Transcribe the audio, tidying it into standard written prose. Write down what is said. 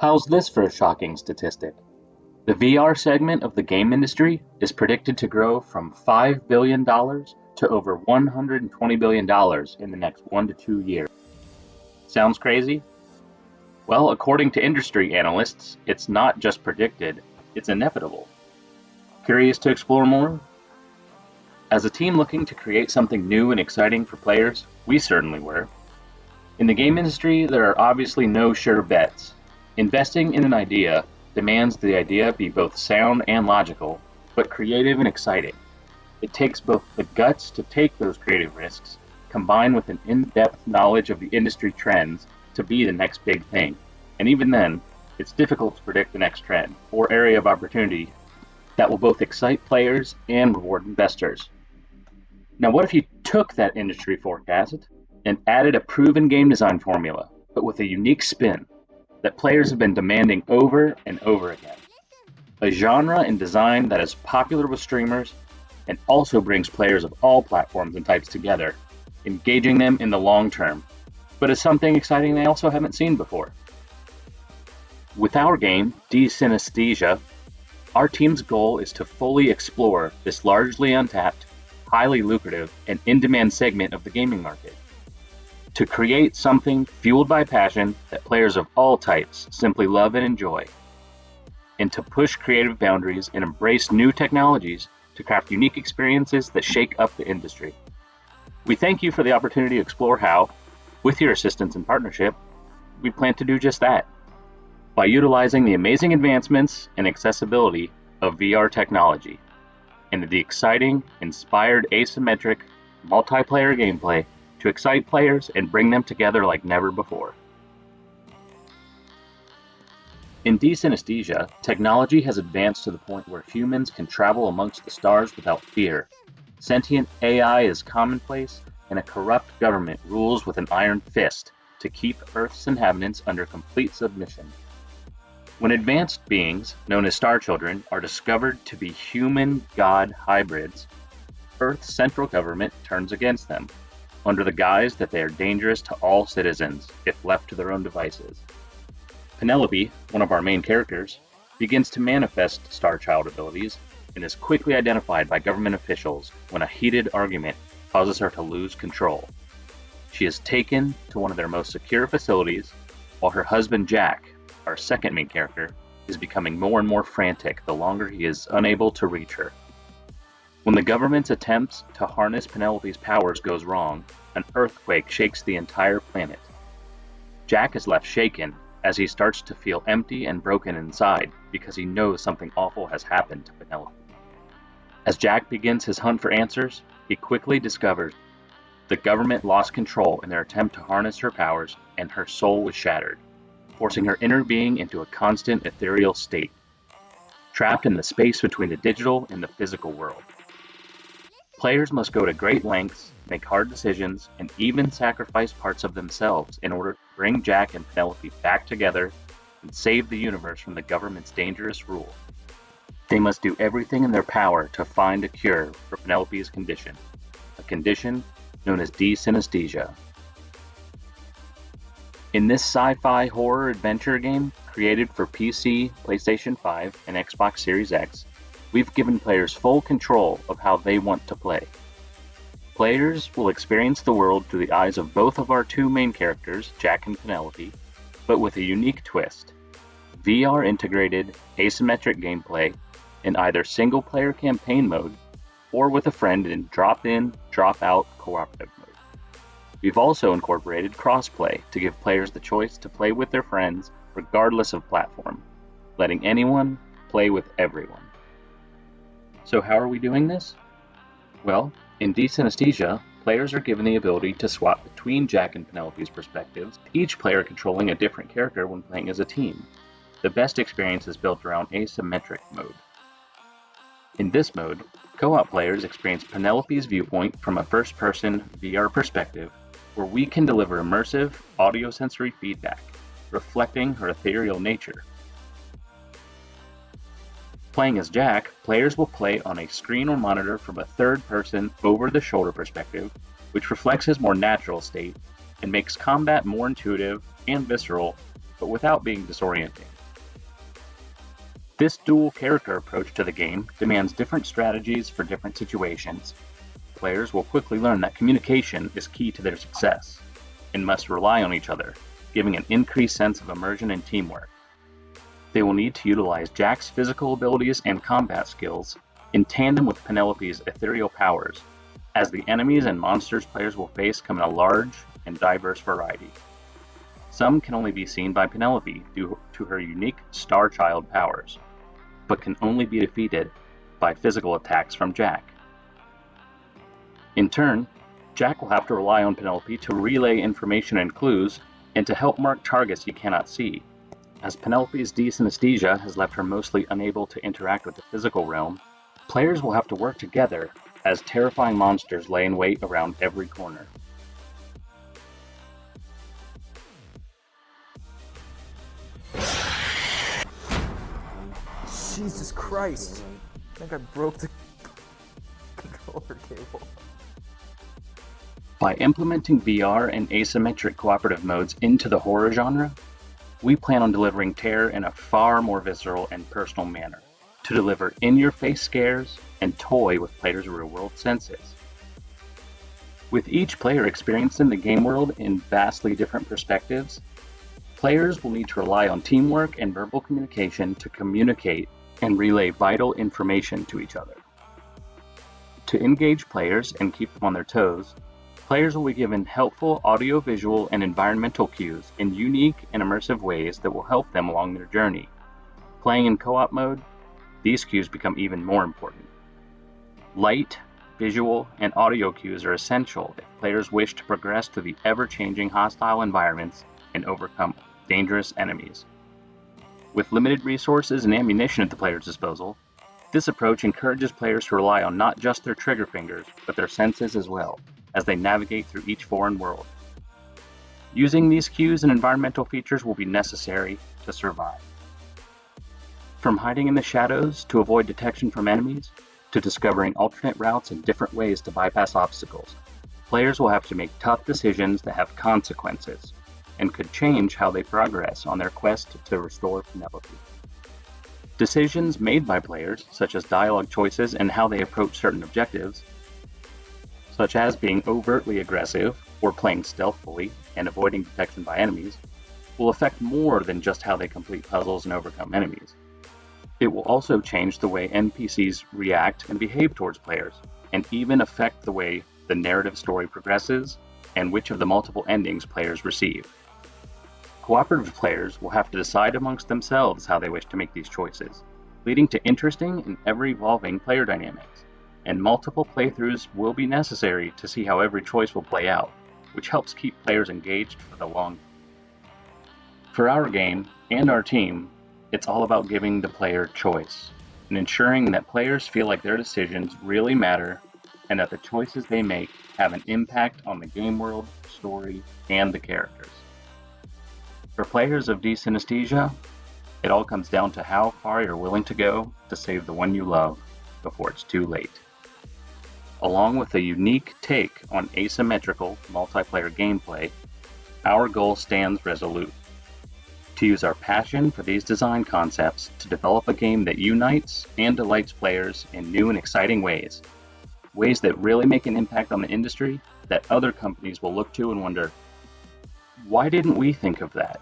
How's this for a shocking statistic? The VR segment of the game industry is predicted to grow from $5 billion to over $120 billion in the next 1 to 2 years. Sounds crazy? Well, according to industry analysts, it's not just predicted, it's inevitable. Curious to explore more? As a team looking to create something new and exciting for players, we certainly were. In the game industry, there are obviously no sure bets. Investing in an idea demands the idea be both sound and logical, but creative and exciting. It takes both the guts to take those creative risks, combined with an in-depth knowledge of the industry trends to be the next big thing. And even then, it's difficult to predict the next trend or area of opportunity that will both excite players and reward investors. Now, what if you took that industry forecast and added a proven game design formula, but with a unique spin that players have been demanding over and over again? A genre and design that is popular with streamers and also brings players of all platforms and types together, engaging them in the long term, but is something exciting they also haven't seen before. With our game, Desynesthesia, our team's goal is to fully explore this largely untapped, highly lucrative, and in-demand segment of the gaming market. To create something fueled by passion that players of all types simply love and enjoy, and to push creative boundaries and embrace new technologies to craft unique experiences that shake up the industry. We thank you for the opportunity to explore how, with your assistance and partnership, we plan to do just that, by utilizing the amazing advancements and accessibility of VR technology, and the exciting, inspired asymmetric, multiplayer gameplay to excite players and bring them together like never before. In Desynesthesia, technology has advanced to the point where humans can travel amongst the stars without fear. Sentient AI is commonplace, and a corrupt government rules with an iron fist to keep Earth's inhabitants under complete submission. When advanced beings, known as star children, are discovered to be human-god hybrids, Earth's central government turns against them, under the guise that they are dangerous to all citizens if left to their own devices. Penelope, one of our main characters, begins to manifest Starchild abilities and is quickly identified by government officials when a heated argument causes her to lose control. She is taken to one of their most secure facilities, while her husband Jack, our second main character, is becoming more and more frantic the longer he is unable to reach her. When the government's attempts to harness Penelope's powers goes wrong, an earthquake shakes the entire planet. Jack is left shaken as he starts to feel empty and broken inside because he knows something awful has happened to Penelope. As Jack begins his hunt for answers, he quickly discovers the government lost control in their attempt to harness her powers, and her soul was shattered, forcing her inner being into a constant ethereal state, trapped in the space between the digital and the physical world. Players must go to great lengths, make hard decisions, and even sacrifice parts of themselves in order to bring Jack and Penelope back together and save the universe from the government's dangerous rule. They must do everything in their power to find a cure for Penelope's condition, a condition known as Desynesthesia. In this sci-fi horror adventure game, created for PC, PlayStation 5, and Xbox Series X, we've given players full control of how they want to play. Players will experience the world through the eyes of both of our two main characters, Jack and Penelope, but with a unique twist: VR integrated, asymmetric gameplay in either single-player campaign mode or with a friend in drop-in, drop-out cooperative mode. We've also incorporated crossplay to give players the choice to play with their friends regardless of platform, letting anyone play with everyone. So how are we doing this? Well, in Desynesthesia, players are given the ability to swap between Jack and Penelope's perspectives, each player controlling a different character when playing as a team. The best experience is built around asymmetric mode. In this mode, co-op players experience Penelope's viewpoint from a first-person VR perspective, where we can deliver immersive, audio-sensory feedback, reflecting her ethereal nature. Playing as Jack, players will play on a screen or monitor from a third-person, over-the-shoulder perspective, which reflects his more natural state and makes combat more intuitive and visceral, but without being disorienting. This dual character approach to the game demands different strategies for different situations. Players will quickly learn that communication is key to their success and must rely on each other, giving an increased sense of immersion and teamwork. They will need to utilize Jack's physical abilities and combat skills in tandem with Penelope's ethereal powers, as the enemies and monsters players will face come in a large and diverse variety. Some can only be seen by Penelope due to her unique Star Child powers, but can only be defeated by physical attacks from Jack. In turn, Jack will have to rely on Penelope to relay information and clues and to help mark targets he cannot see, as Penelope's Desynesthesia has left her mostly unable to interact with the physical realm. Players will have to work together as terrifying monsters lay in wait around every corner. Jesus Christ! I think I broke the controller cable. By implementing VR and asymmetric cooperative modes into the horror genre, we plan on delivering terror in a far more visceral and personal manner, to deliver in-your-face scares and toy with players' real-world senses. With each player experiencing the game world in vastly different perspectives, players will need to rely on teamwork and verbal communication to communicate and relay vital information to each other. To engage players and keep them on their toes, players will be given helpful audio-visual and environmental cues in unique and immersive ways that will help them along their journey. Playing in co-op mode, these cues become even more important. Light, visual, and audio cues are essential if players wish to progress through the ever-changing hostile environments and overcome dangerous enemies. With limited resources and ammunition at the player's disposal, this approach encourages players to rely on not just their trigger fingers, but their senses as well, as they navigate through each foreign world. Using these cues and environmental features will be necessary to survive. From hiding in the shadows to avoid detection from enemies, to discovering alternate routes and different ways to bypass obstacles, players will have to make tough decisions that have consequences, and could change how they progress on their quest to restore Penelope. Decisions made by players, such as dialogue choices and how they approach certain objectives, such as being overtly aggressive or playing stealthily and avoiding detection by enemies, will affect more than just how they complete puzzles and overcome enemies. It will also change the way NPCs react and behave towards players, and even affect the way the narrative story progresses and which of the multiple endings players receive. Cooperative players will have to decide amongst themselves how they wish to make these choices, leading to interesting and ever-evolving player dynamics, and multiple playthroughs will be necessary to see how every choice will play out, which helps keep players engaged for the long term. For our game and our team, it's all about giving the player choice, and ensuring that players feel like their decisions really matter and that the choices they make have an impact on the game world, story, and the characters. For players of Desynesthesia, it all comes down to how far you're willing to go to save the one you love before it's too late. Along with a unique take on asymmetrical multiplayer gameplay, our goal stands resolute: to use our passion for these design concepts to develop a game that unites and delights players in new and exciting ways that really make an impact on the industry that other companies will look to and wonder, why didn't we think of that?